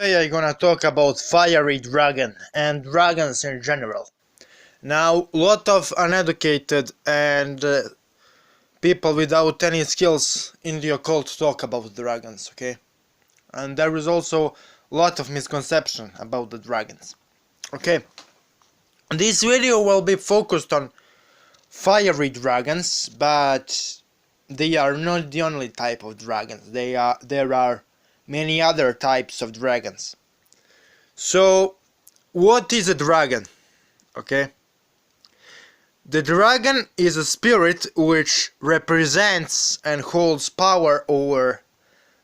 Today I'm gonna talk about fiery dragon and dragons in general. Now, lot of uneducated and people without any skills in the occult talk about dragons, okay? And there is also a lot of misconception about the dragons. Okay, this video will be focused on fiery dragons, but they are not the only type of dragons. There are many other types of dragons. So, what is a dragon? Okay. The dragon is a spirit which represents and holds power over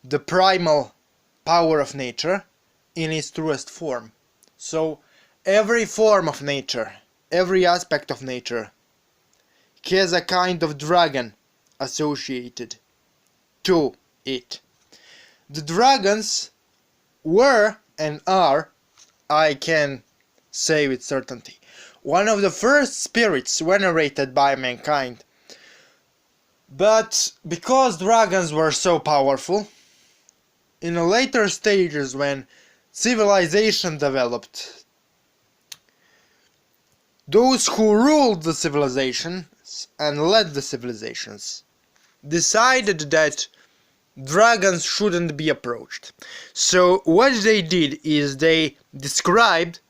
the primal power of nature in its truest form. So, every form of nature, every aspect of nature has a kind of dragon associated to it. The dragons were and are, I can say with certainty, one of the first spirits venerated by mankind. But because dragons were so powerful, in the later stages when civilization developed, those who ruled the civilizations and led the civilizations decided that dragons shouldn't be approached. So what they did is they described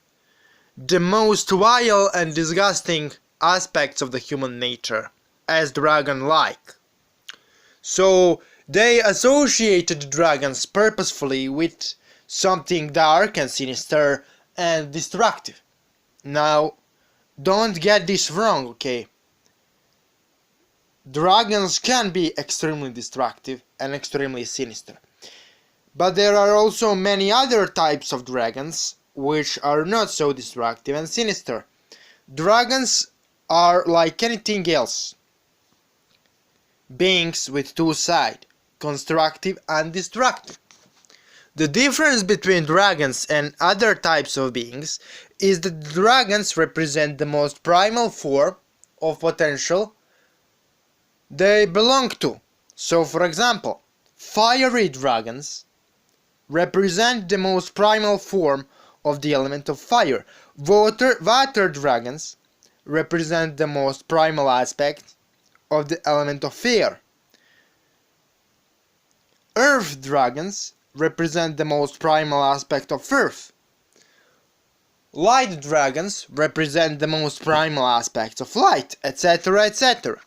the most vile and disgusting aspects of the human nature as dragon-like. So they associated dragons purposefully with something dark and sinister and destructive. Now, don't get this wrong, okay? Dragons can be extremely destructive and extremely sinister. But there are also many other types of dragons which are not so destructive and sinister. Dragons are like anything else, beings with two sides, constructive and destructive. The difference between dragons and other types of beings is that dragons represent the most primal form of potential they belong to. So, for example, fiery dragons represent the most primal form of the element of fire. Water dragons represent the most primal aspect of the element of air. Earth dragons represent the most primal aspect of earth. Light dragons represent the most primal aspects of light, etc., etc.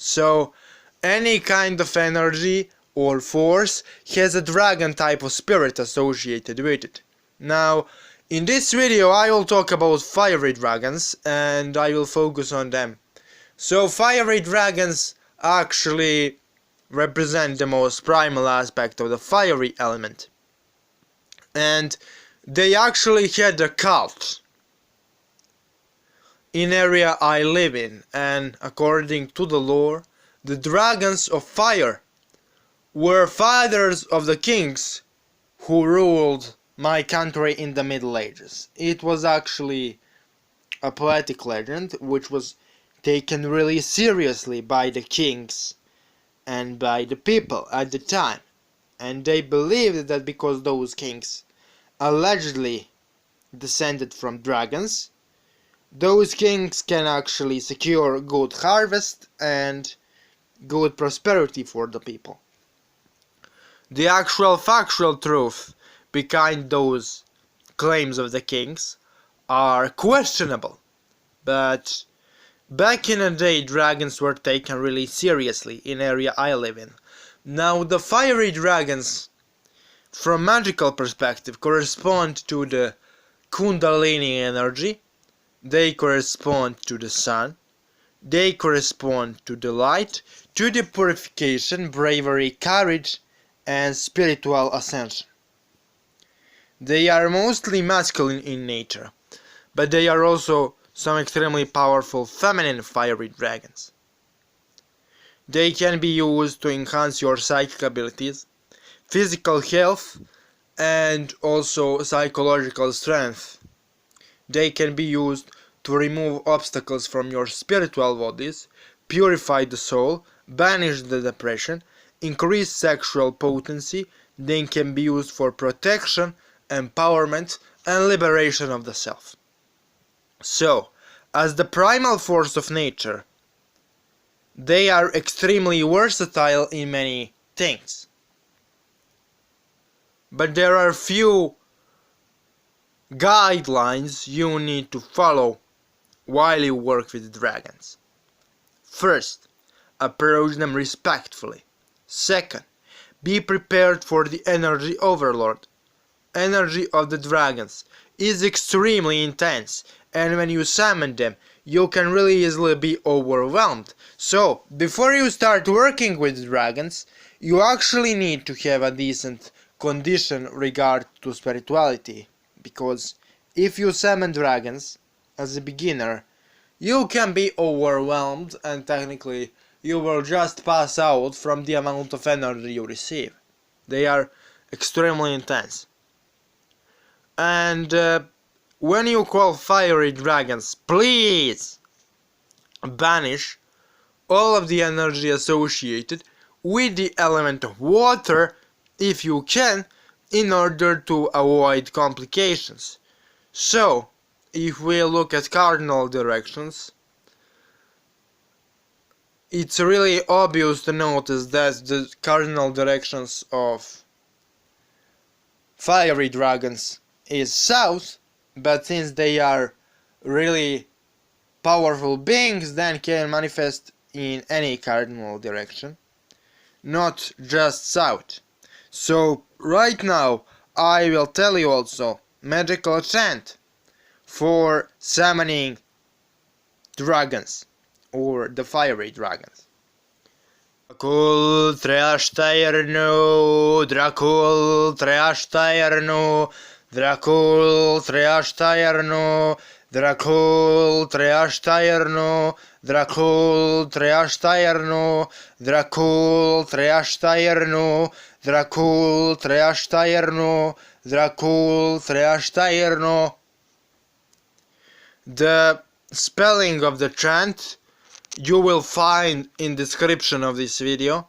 So, any kind of energy or force has a dragon type of spirit associated with it. Now, in this video I will talk about fiery dragons and I will focus on them. So, fiery dragons actually represent the most primal aspect of the fiery element. And they actually had a cult in area I live in, and according to the lore, the dragons of fire were fathers of the kings who ruled my country in the Middle Ages. It was actually a poetic legend which was taken really seriously by the kings and by the people at the time, and they believed that because those kings allegedly descended from dragons, those kings can actually secure good harvest and good prosperity for the people. The actual factual truth behind those claims of the kings are questionable, but back in the day dragons were taken really seriously in area I live in. Now the fiery dragons, from magical perspective, correspond to the Kundalini energy. They correspond to the sun, they correspond to the light, to the purification, bravery, courage, and spiritual ascension. They are mostly masculine in nature, but they are also some extremely powerful feminine fiery dragons. They can be used to enhance your psychic abilities, physical health, and also psychological strength. They can be used to remove obstacles from your spiritual bodies, purify the soul, banish the depression, increase sexual potency. They can be used for protection empowerment, and liberation of the self. So, as the primal force of nature, they are extremely versatile in many things. But there are few guidelines you need to follow while you work with dragons. First, approach them respectfully. Second, be prepared for the energy overload. Energy of the dragons is extremely intense, and when you summon them, you can really easily be overwhelmed. So, before you start working with dragons, you actually need to have a decent condition regard to spirituality, because if you summon dragons as a beginner, you can be overwhelmed and technically you will just pass out from the amount of energy you receive. They are extremely intense. And when you call fiery dragons, please banish all of the energy associated with the element of water if you can, in order to avoid complications. So, if we look at cardinal directions, it's really obvious to notice that the cardinal directions of fiery dragons is south, but since they are really powerful beings, then can manifest in any cardinal direction, not just south. So right now I will tell you also magical chant for summoning dragons, or the fiery dragons. Drakul, Treashta, Irnu, Drakul, Treashta, Irnu, Drakul, Treashta, Irnu, Drakul, Treashta, Irnu, Drakul, Treashta, Irnu, Drakul, Treashta, Irnu, Drakul, Treashta, Irnu, Drakul, Treashta, Irnu. The spelling of the chant you will find in description of this video.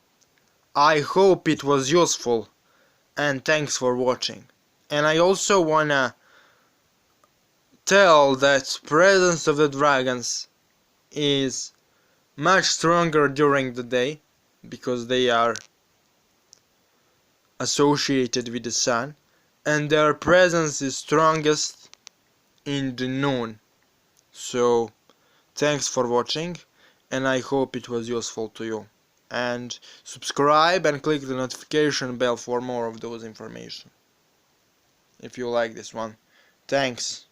I hope it was useful, and thanks for watching. And I also wanna tell that presence of the dragons is much stronger during the day, because they are associated with the sun, and their presence is strongest in the noon. So thanks for watching, and I hope it was useful to you. And subscribe and click the notification bell for more of those information if you like this one. Thanks.